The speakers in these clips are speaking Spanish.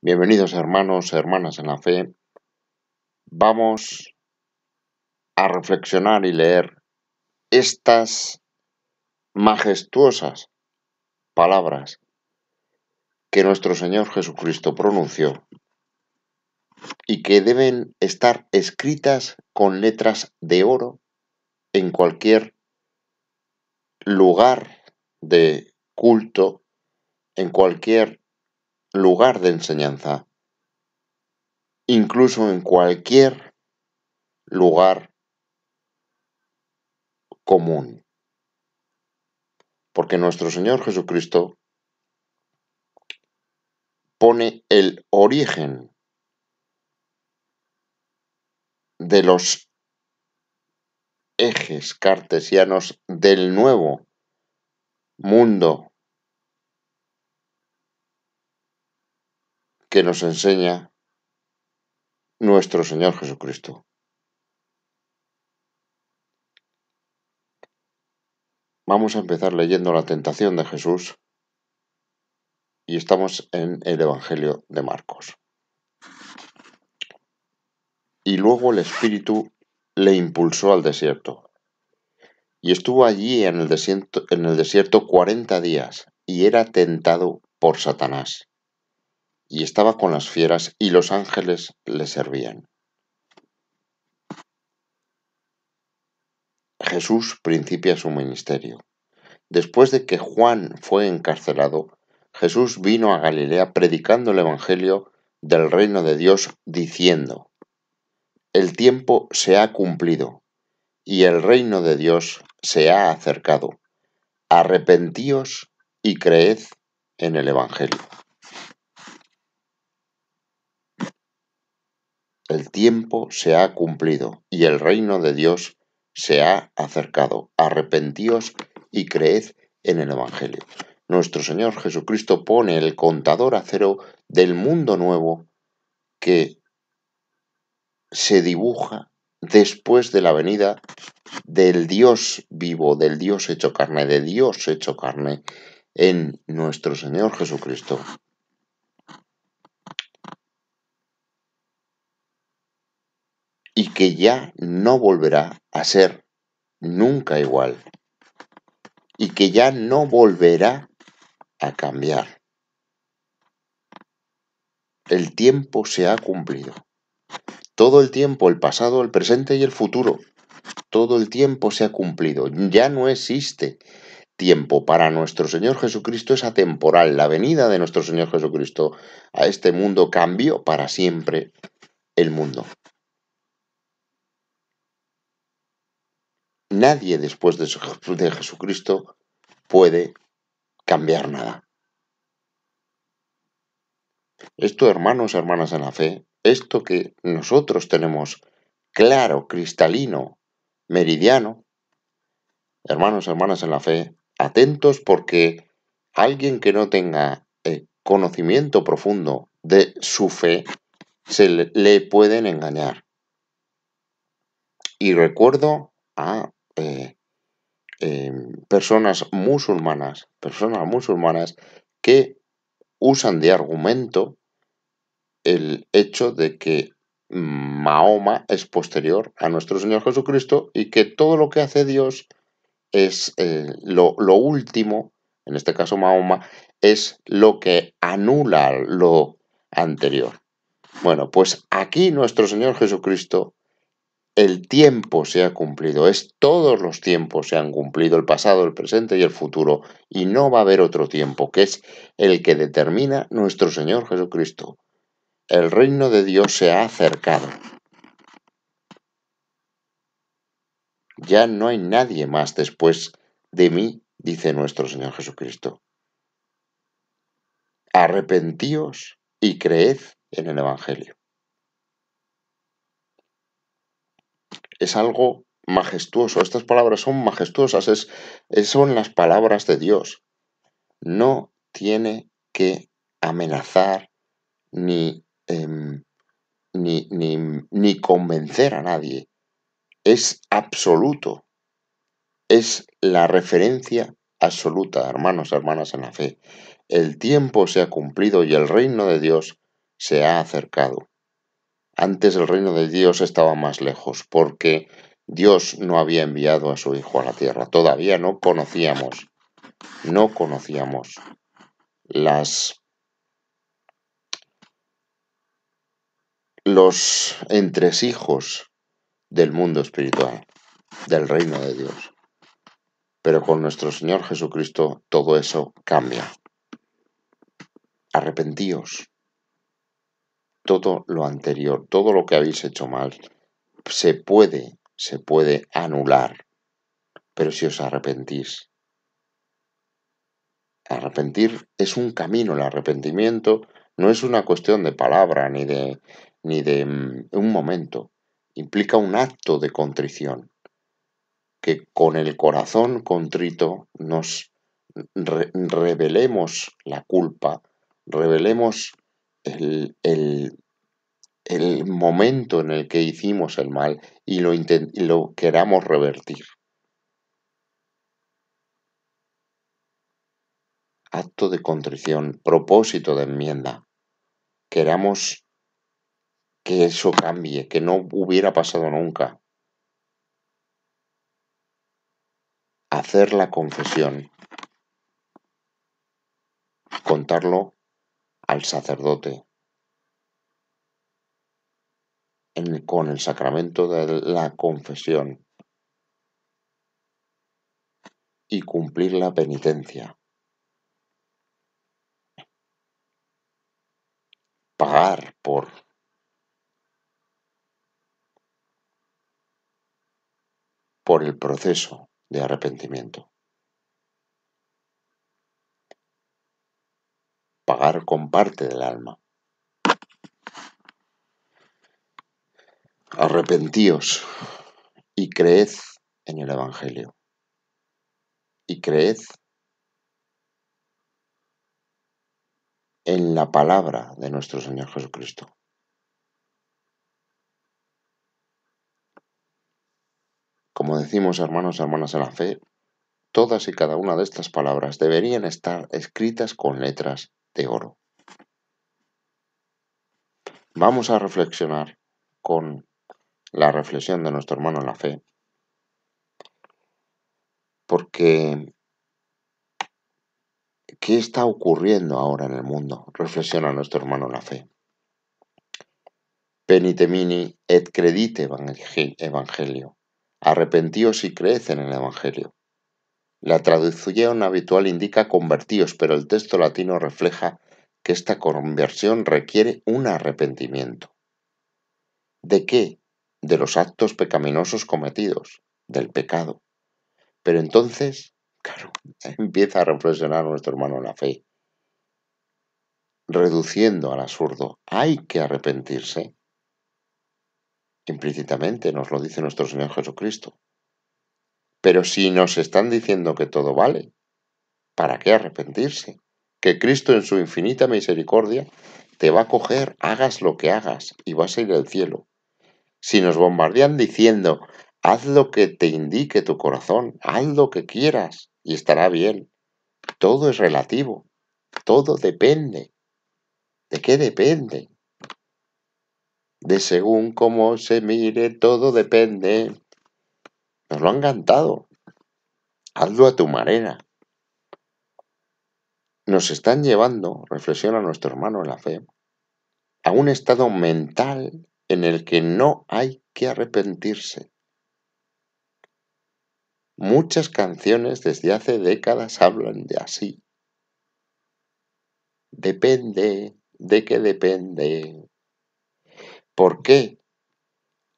Bienvenidos hermanos, hermanas en la fe. Vamos a reflexionar y leer estas majestuosas palabras que nuestro Señor Jesucristo pronunció y que deben estar escritas con letras de oro en cualquier lugar de culto, en cualquier lugar de enseñanza, incluso en cualquier lugar común. Porque nuestro Señor Jesucristo pone el origen de los ejes cartesianos del nuevo mundo que nos enseña nuestro Señor Jesucristo. Vamos a empezar leyendo la tentación de Jesús y estamos en el Evangelio de Marcos. Y luego el Espíritu le impulsó al desierto. Y estuvo allí en el desierto 40 días y era tentado por Satanás. Y estaba con las fieras y los ángeles le servían. Jesús principia su ministerio. Después de que Juan fue encarcelado, Jesús vino a Galilea predicando el Evangelio del reino de Dios, diciendo: El tiempo se ha cumplido y el reino de Dios se ha acercado. Arrepentíos y creed en el Evangelio. El tiempo se ha cumplido y el reino de Dios se ha acercado. Arrepentíos y creed en el Evangelio. Nuestro Señor Jesucristo pone el contador a cero del mundo nuevo que se dibuja después de la venida del Dios vivo, del Dios hecho carne, de Dios hecho carne en nuestro Señor Jesucristo. Y que ya no volverá a ser nunca igual. Y que ya no volverá a cambiar. El tiempo se ha cumplido. Todo el tiempo, el pasado, el presente y el futuro. Todo el tiempo se ha cumplido. Ya no existe tiempo. Para nuestro Señor Jesucristo es atemporal. La venida de nuestro Señor Jesucristo a este mundo cambió para siempre el mundo. Nadie después de Jesucristo puede cambiar nada. Esto, hermanos, hermanas en la fe, esto que nosotros tenemos claro, cristalino, meridiano, hermanos, hermanas en la fe, atentos porque alguien que no tenga conocimiento profundo de su fe, le pueden engañar. Y recuerdo a personas musulmanas que usan de argumento el hecho de que Mahoma es posterior a nuestro Señor Jesucristo y que todo lo que hace Dios es lo último, en este caso Mahoma, es lo que anula lo anterior. Bueno, pues aquí nuestro Señor Jesucristo, el tiempo se ha cumplido, todos los tiempos se han cumplido, el pasado, el presente y el futuro, y no va a haber otro tiempo, que es el que determina nuestro Señor Jesucristo. El reino de Dios se ha acercado. Ya no hay nadie más después de mí, dice nuestro Señor Jesucristo. Arrepentíos y creed en el Evangelio. Es algo majestuoso. Estas palabras son majestuosas. Son las palabras de Dios. No tiene que amenazar ni convencer a nadie. Es absoluto. Es la referencia absoluta, hermanos, hermanas en la fe. El tiempo se ha cumplido y el reino de Dios se ha acercado. Antes el reino de Dios estaba más lejos, porque Dios no había enviado a su Hijo a la tierra. Todavía no conocíamos los entresijos del mundo espiritual, del reino de Dios. Pero con nuestro Señor Jesucristo todo eso cambia. Arrepentíos. Todo lo anterior, todo lo que habéis hecho mal, se puede anular, pero si os arrepentís. Arrepentir es un camino, el arrepentimiento no es una cuestión de palabra ni de un momento, implica un acto de contrición, que con el corazón contrito nos revelemos la culpa, revelemos el momento en el que hicimos el mal y lo queramos revertir. Acto de contrición, propósito de enmienda. Queramos que eso cambie, que no hubiera pasado nunca. Hacer la confesión. Contarlo al sacerdote. Con el sacramento de la confesión. Y cumplir la penitencia. Pagar por el proceso de arrepentimiento. Pagar con parte del alma. Arrepentíos y creed en el Evangelio. Y creed en la palabra de nuestro Señor Jesucristo. Como decimos, hermanos y hermanas en la fe, todas y cada una de estas palabras deberían estar escritas con letras de oro. Vamos a reflexionar con la reflexión de nuestro hermano en la fe, porque ¿qué está ocurriendo ahora en el mundo? Reflexiona nuestro hermano en la fe. Penitemini et credite evangelio. Arrepentíos y creed en el evangelio. La traducción habitual indica convertíos, pero el texto latino refleja que esta conversión requiere un arrepentimiento. ¿De qué? De los actos pecaminosos cometidos, del pecado. Pero entonces, claro, empieza a reflexionar nuestro hermano en la fe, reduciendo al absurdo. ¿Hay que arrepentirse? Implícitamente nos lo dice nuestro Señor Jesucristo. Pero si nos están diciendo que todo vale, ¿para qué arrepentirse? Que Cristo en su infinita misericordia te va a coger, hagas lo que hagas, y vas a ir al cielo. Si nos bombardean diciendo, haz lo que te indique tu corazón, haz lo que quieras, y estará bien. Todo es relativo, todo depende. ¿De qué depende? De según cómo se mire, todo depende. Nos lo han cantado. Hazlo a tu manera. Nos están llevando, reflexiona nuestro hermano en la fe, a un estado mental en el que no hay que arrepentirse. Muchas canciones desde hace décadas hablan de así. Depende, ¿de qué depende? ¿Por qué?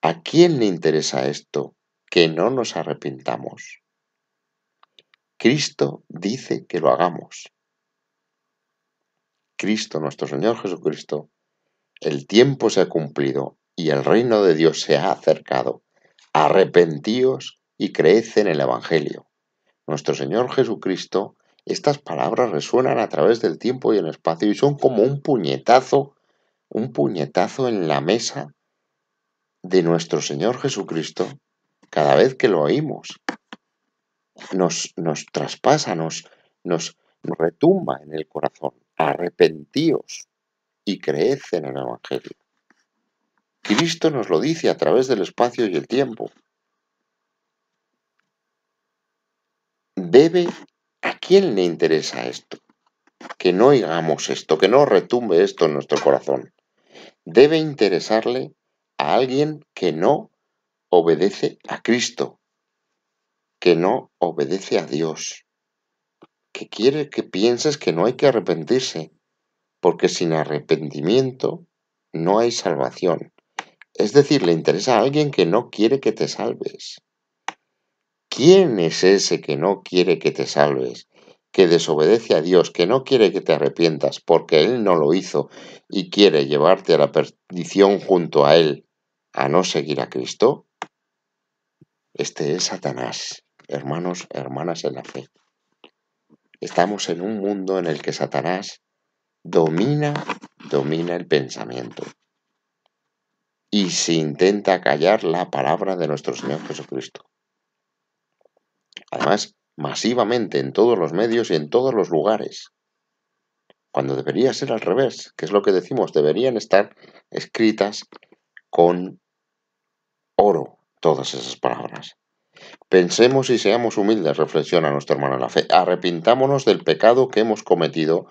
¿A quién le interesa esto? Que no nos arrepintamos. Cristo dice que lo hagamos. Cristo, nuestro Señor Jesucristo, el tiempo se ha cumplido y el reino de Dios se ha acercado. Arrepentíos y creed en el Evangelio. Nuestro Señor Jesucristo, estas palabras resuenan a través del tiempo y el espacio y son como un puñetazo en la mesa de nuestro Señor Jesucristo cada vez que lo oímos. Nos traspasa, nos retumba en el corazón. Arrepentíos y creed en el Evangelio. Cristo nos lo dice a través del espacio y el tiempo. ¿A quién le interesa esto? Que no oigamos esto, que no retumbe esto en nuestro corazón. Debe interesarle a alguien que no obedece a Cristo, que no obedece a Dios, que quiere que pienses que no hay que arrepentirse, porque sin arrepentimiento no hay salvación. Es decir, le interesa a alguien que no quiere que te salves. ¿Quién es ese que no quiere que te salves? Que desobedece a Dios, que no quiere que te arrepientas porque Él no lo hizo y quiere llevarte a la perdición junto a Él, a no seguir a Cristo. Este es Satanás, hermanos, hermanas en la fe. Estamos en un mundo en el que Satanás domina el pensamiento y se intenta callar la palabra de nuestro Señor Jesucristo. Además, masivamente en todos los medios y en todos los lugares, cuando debería ser al revés, que es lo que decimos, deberían estar escritas con oro todas esas palabras. Pensemos y seamos humildes, reflexiona nuestro hermano en la fe. Arrepintámonos del pecado que hemos cometido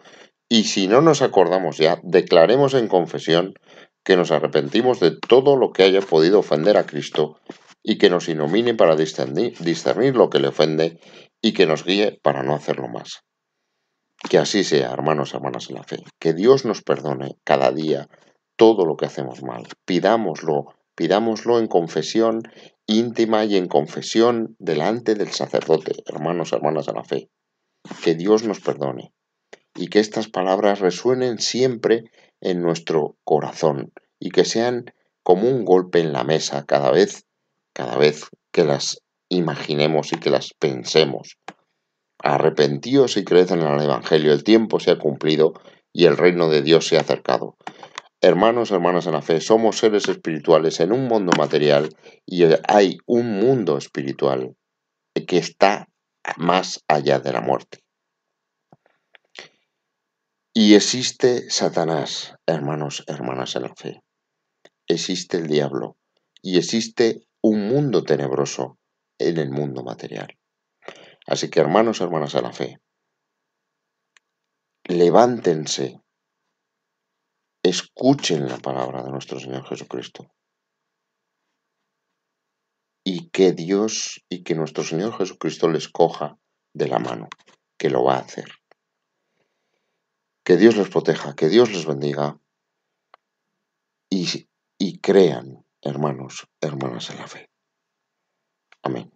y si no nos acordamos ya, declaremos en confesión que nos arrepentimos de todo lo que haya podido ofender a Cristo y que nos ilumine para discernir lo que le ofende y que nos guíe para no hacerlo más. Que así sea, hermanos y hermanas en la fe. Que Dios nos perdone cada día todo lo que hacemos mal. Pidámoslo en confesión íntima y en confesión delante del sacerdote, hermanos y hermanas en la fe. Que Dios nos perdone y que estas palabras resuenen siempre en nuestro corazón y que sean como un golpe en la mesa cada vez que las imaginemos y que las pensemos. Arrepentíos y creed en el Evangelio, el tiempo se ha cumplido y el reino de Dios se ha acercado. Hermanos, hermanas en la fe, somos seres espirituales en un mundo material y hay un mundo espiritual que está más allá de la muerte. Y existe Satanás, hermanos, hermanas en la fe. Existe el diablo y existe un mundo tenebroso en el mundo material. Así que, hermanos, hermanas en la fe, levántense, escuchen la palabra de nuestro Señor Jesucristo. Y que Dios y que nuestro Señor Jesucristo les coja de la mano, que lo va a hacer. Que Dios les proteja, que Dios les bendiga y crean, hermanos, hermanas en la fe. Amén.